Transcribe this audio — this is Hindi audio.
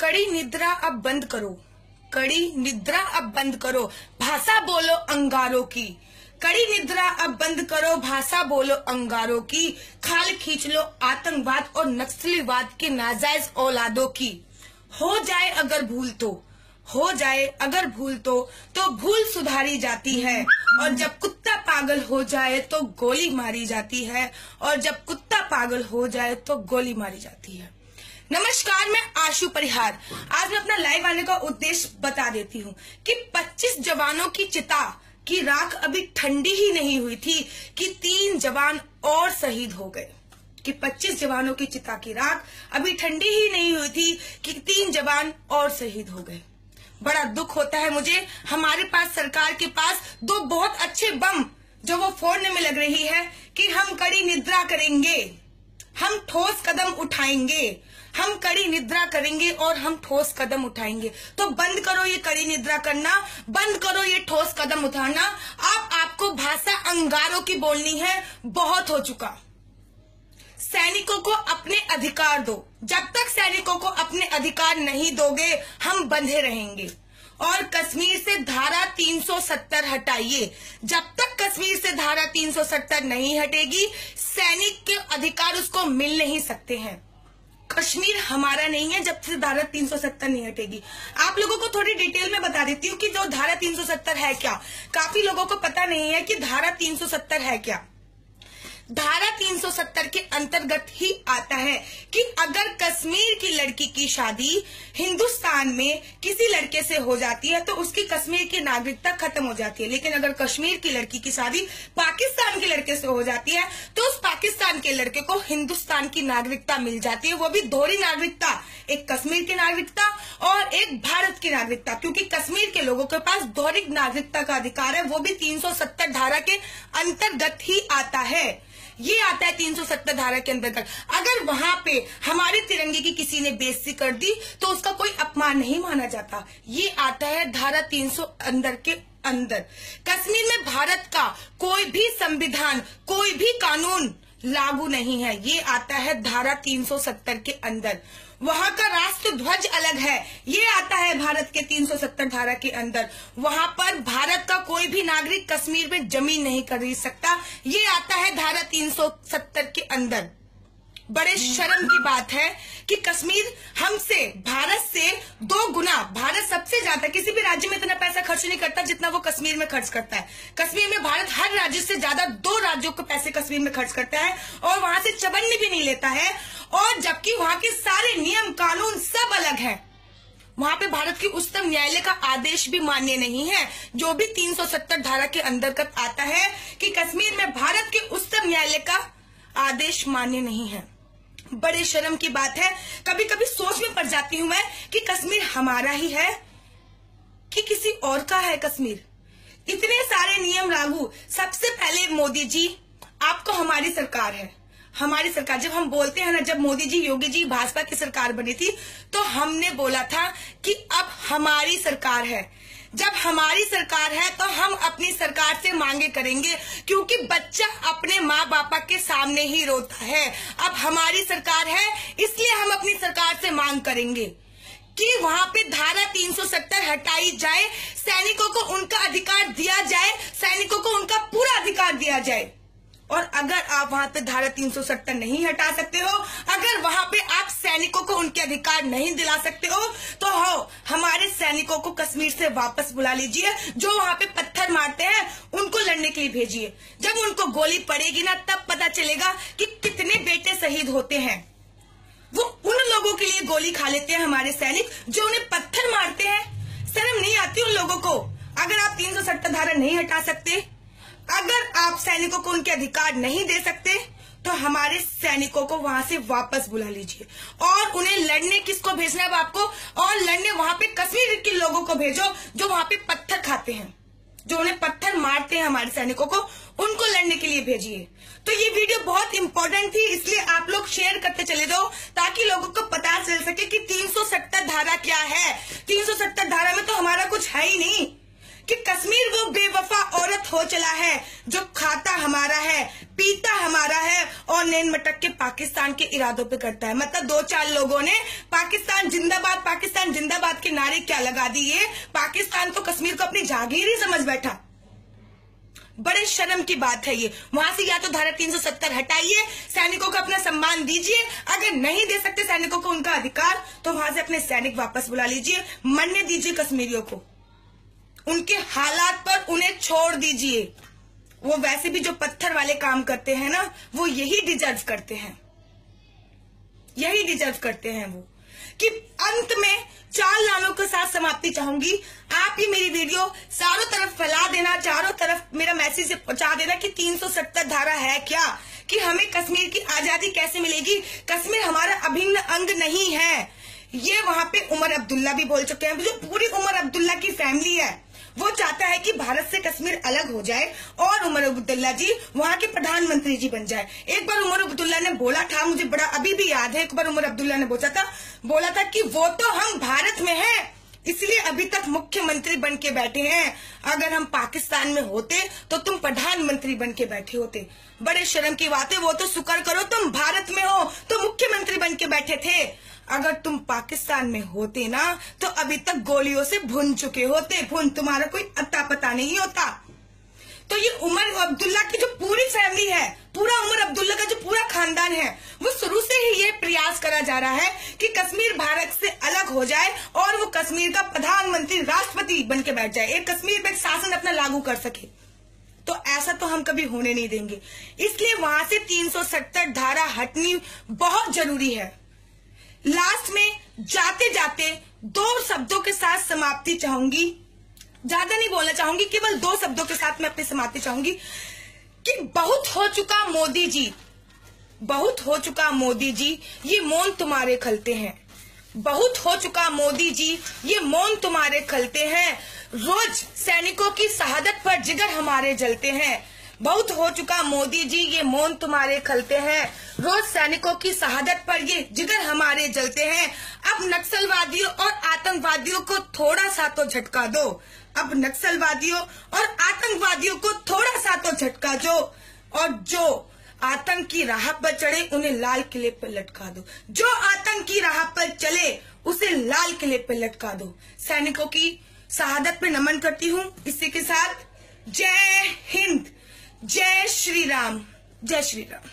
कड़ी निद्रा अब बंद करो, कड़ी निद्रा अब बंद करो, भाषा बोलो अंगारों की। कड़ी निद्रा अब बंद करो, भाषा बोलो अंगारों की। खाल खींच लो आतंकवाद और नक्सलीवाद के नाजायज औलादों की। हो जाए अगर भूल तो, हो जाए अगर भूल तो भूल सुधारी जाती है। और जब कुत्ता पागल हो जाए तो गोली मारी जाती है। और जब कुत्ता पागल हो जाए तो गोली मारी जाती है। नमस्कार, मैं आशु परिहार। आज मैं अपना लाइव आने का उद्देश्य बता देती हूँ कि 25 जवानों की चिता की राख अभी ठंडी ही नहीं हुई थी कि 3 जवान और शहीद हो गए। कि 25 जवानों की चिता की राख अभी ठंडी ही नहीं हुई थी कि 3 जवान और शहीद हो गए। बड़ा दुख होता है मुझे, हमारे पास सरकार के पास 2 बहुत अच्छे बम जो वो फोड़ने में लग रही है कि हम कड़ी निद्रा करेंगे, हम ठोस कदम उठाएंगे, हम कड़ी निद्रा करेंगे और हम ठोस कदम उठाएंगे। तो बंद करो ये कड़ी निद्रा करना, बंद करो ये ठोस कदम उठाना। अब आपको भाषा अंगारों की बोलनी है, बहुत हो चुका। सैनिकों को अपने अधिकार दो। जब तक सैनिकों को अपने अधिकार नहीं दोगे हम बंधे रहेंगे। और कश्मीर से धारा 370 हटाइए। जब तक कश्मीर से धारा 370 नहीं हटेगी सैनिक के अधिकार उसको मिल नहीं सकते हैं। कश्मीर हमारा नहीं है जब से धारा 370 नहीं हटेगी। आप लोगों को थोड़ी डिटेल में बता देती हूँ कि जो धारा 370 है क्या। काफी लोगों को पता नहीं है कि धारा 370 है क्या। धारा 370 के अंतर्गत ही आता है कि अगर कश्मीर की लड़की की शादी हिंदुस्तान में किसी लड़के से हो जाती है तो उसकी कश्मीर की नागरिकता खत्म हो जाती है। लेकिन अगर कश्मीर की लड़की की शादी पाकिस्तान के लड़के से हो जाती है तो उस पाकिस्तान के लड़के को हिंदुस्तान की नागरिकता मिल जाती है। वो भी दोहरी नागरिकता, एक कश्मीर की नागरिकता और एक भारत की नागरिकता। क्योंकि कश्मीर के लोगों के पास दोहरी नागरिकता का अधिकार है, वो भी 370 धारा के अंतर्गत ही आता है। ये आता है 370 धारा के अंतर्गत। अगर वहां पे हमारे तिरंगे की किसी ने बेइज्जती कर दी तो उसका कोई अपमान नहीं माना जाता। ये आता है धारा 300 अंदर के अंदर। कश्मीर में भारत का कोई भी संविधान, कोई भी कानून लागू नहीं है। ये आता है धारा 370 के अंदर। वहां का राष्ट्र ध्वज अलग है, ये आता है भारत के 370 धारा के अंदर। वहां पर भारत का कोई भी नागरिक कश्मीर में जमीन नहीं खरीद सकता, ये आता है धारा 370 के अंदर। बड़े शर्म की बात है कि कश्मीर हमसे, भारत से 2 गुना, भारत सबसे ज्यादा किसी भी राज्य में इतना पैसा खर्च नहीं करता जितना वो कश्मीर में खर्च करता है। कश्मीर में भारत हर राज्य से ज्यादा 2 राज्यों को पैसे कश्मीर में खर्च करता है और वहां से चवन्नी भी नहीं लेता है। और जबकि वहां के सारे नियम कानून सब अलग है। वहां पे भारत की उच्चतम न्यायालय का आदेश भी मान्य नहीं है, जो भी 370 धारा के अंतर्गत आता है कि कश्मीर में भारत के उच्चतम न्यायालय का आदेश मान्य नहीं है। बड़े शर्म की बात है। कभी कभी सोच में पड़ जाती हूं मैं कि कश्मीर हमारा ही है कि किसी और का है कश्मीर। इतने सारे नियम लागू। सबसे पहले मोदी जी, आपको हमारी सरकार है, हमारी सरकार। जब हम बोलते हैं ना, जब मोदी जी, योगी जी, भाजपा की सरकार बनी थी तो हमने बोला था कि अब हमारी सरकार है। जब हमारी सरकार है तो हम अपनी सरकार से मांगे करेंगे, क्योंकि बच्चा अपने माँ बापा के सामने ही रोता है। अब हमारी सरकार है इसलिए हम अपनी सरकार से मांग करेंगे कि वहां पे धारा 370 हटाई जाए, सैनिकों को उनका अधिकार दिया जाए, सैनिकों को उनका पूरा अधिकार दिया जाए। और अगर आप वहां पे धारा 370 नहीं हटा सकते हो, अगर वहां पे आप सैनिकों को उनके अधिकार नहीं दिला सकते हो तो हमारे सैनिकों को कश्मीर से वापस बुला लीजिए। जो वहां पे पत्थर मारते हैं उनको लड़ने के लिए भेजिए। जब उनको गोली पड़ेगी ना तब पता चलेगा कि कितने बेटे शहीद होते हैं। वो उन लोगों के लिए गोली खा लेते हैं हमारे सैनिक जो उन्हें पत्थर मारते हैं। शर्म नहीं आती उन लोगों को? अगर आप 370 धारा नहीं हटा सकते, अगर आप सैनिकों को उनके अधिकार नहीं दे सकते तो हमारे सैनिकों को वहां से वापस बुला लीजिए। और उन्हें लड़ने किसको भेजना है आपको? और लड़ने वहां पे कश्मीर के लोगों को भेजो जो वहां पे पत्थर खाते हैं, जो उन्हें पत्थर मारते हैं हमारे सैनिकों को, उनको लड़ने के लिए भेजिए। तो ये वीडियो बहुत इंपॉर्टेंट थी, इसलिए आप लोग शेयर करते चले जाओ ताकि लोगों को पता चल सके कि 370 धारा क्या है। 370 धारा में तो हमारा कुछ है ही नहीं कि कश्मीर वो बेवफा औरत हो चला है जो खाता हमारा है, पीता हमारा है और नैन मटक के पाकिस्तान के इरादों पे करता है। मतलब 2-4 लोगों ने पाकिस्तान जिंदाबाद के नारे क्या लगा दिए। पाकिस्तान तो कश्मीर को अपनी जागीर ही समझ बैठा। बड़े शर्म की बात है ये। वहां से या तो धारा 370 हटाइए, सैनिकों को अपना सम्मान दीजिए, अगर नहीं दे सकते सैनिकों को उनका अधिकार तो वहां से अपने सैनिक वापस बुला लीजिए, मरने दीजिए कश्मीरियों को, उनके हालात पर उन्हें छोड़ दीजिए। वो वैसे भी जो पत्थर वाले काम करते हैं ना, वो यही डिजर्व करते हैं, यही डिजर्व करते हैं वो। कि अंत में 4 लाइनों के साथ समाप्ति चाहूंगी। आप ही मेरी वीडियो चारों तरफ फैला देना, चारों तरफ मेरा मैसेज पहुंचा देना कि 370 धारा है क्या, कि हमें कश्मीर की आजादी कैसे मिलेगी। कश्मीर हमारा अभिन्न अंग नहीं है। ये वहां पे उमर अब्दुल्ला भी बोल चुके हैं। जो पूरी उमर अब्दुल्ला की फैमिली है वो चाहता है कि भारत से कश्मीर अलग हो जाए और उमर अब्दुल्ला जी वहां के प्रधानमंत्री जी बन जाए। एक बार उमर अब्दुल्ला ने बोला था, मुझे बड़ा अभी भी याद है, एक बार उमर अब्दुल्ला ने बोला था कि वो तो हम भारत में हैं, इसलिए अभी तक मुख्यमंत्री बन के बैठे हैं, अगर हम पाकिस्तान में होते तो तुम प्रधानमंत्री बन के बैठे होते। बड़े शर्म की बात है। वो तो शुक्र करो तुम भारत में हो तो मुख्यमंत्री बन के बैठे थे, अगर तुम पाकिस्तान में होते ना तो अभी तक गोलियों से भुन चुके होते। तुम्हारा कोई अता पता नहीं होता। तो ये उमर अब्दुल्ला की जो पूरी फैमिली है, पूरा उमर अब्दुल्ला का जो पूरा खानदान है, वो शुरू से ही ये प्रयास करा जा रहा है कि कश्मीर भारत से अलग हो जाए और वो कश्मीर का प्रधानमंत्री राष्ट्रपति बन के बैठ जाए, एक कश्मीर पे शासन अपना लागू कर सके। तो ऐसा तो हम कभी होने नहीं देंगे। इसलिए वहां से 370 धारा हटनी बहुत जरूरी है। लास्ट में जाते जाते 2 शब्दों के साथ समाप्ति चाहूंगी, ज्यादा नहीं बोलना चाहूंगी, केवल 2 शब्दों के साथ मैं अपनी समाप्ति चाहूंगी कि बहुत हो चुका मोदी जी, बहुत हो चुका मोदी जी, ये मौन तुम्हारे खलते हैं। बहुत हो चुका मोदी जी, ये मौन तुम्हारे खलते हैं। रोज सैनिकों की शहादत पर जिगर हमारे जलते हैं। बहुत हो चुका मोदी जी, ये मौन तुम्हारे खलते हैं। रोज सैनिकों की शहादत पर ये जिगर हमारे जलते हैं। अब नक्सलवादियों और आतंकवादियों को थोड़ा सा तो झटका दो। अब नक्सलवादियों और आतंकवादियों को थोड़ा सा तो झटका दो, और जो आतंक की राह पर चढ़े उन्हें लाल किले पर लटका दो। जो आतंक की राह पर चले उसे लाल किले पर लटका दो। सैनिकों की शहादत पे नमन करती हूँ। इसी के साथ जय हिंद, जय श्री राम, जय श्री राम।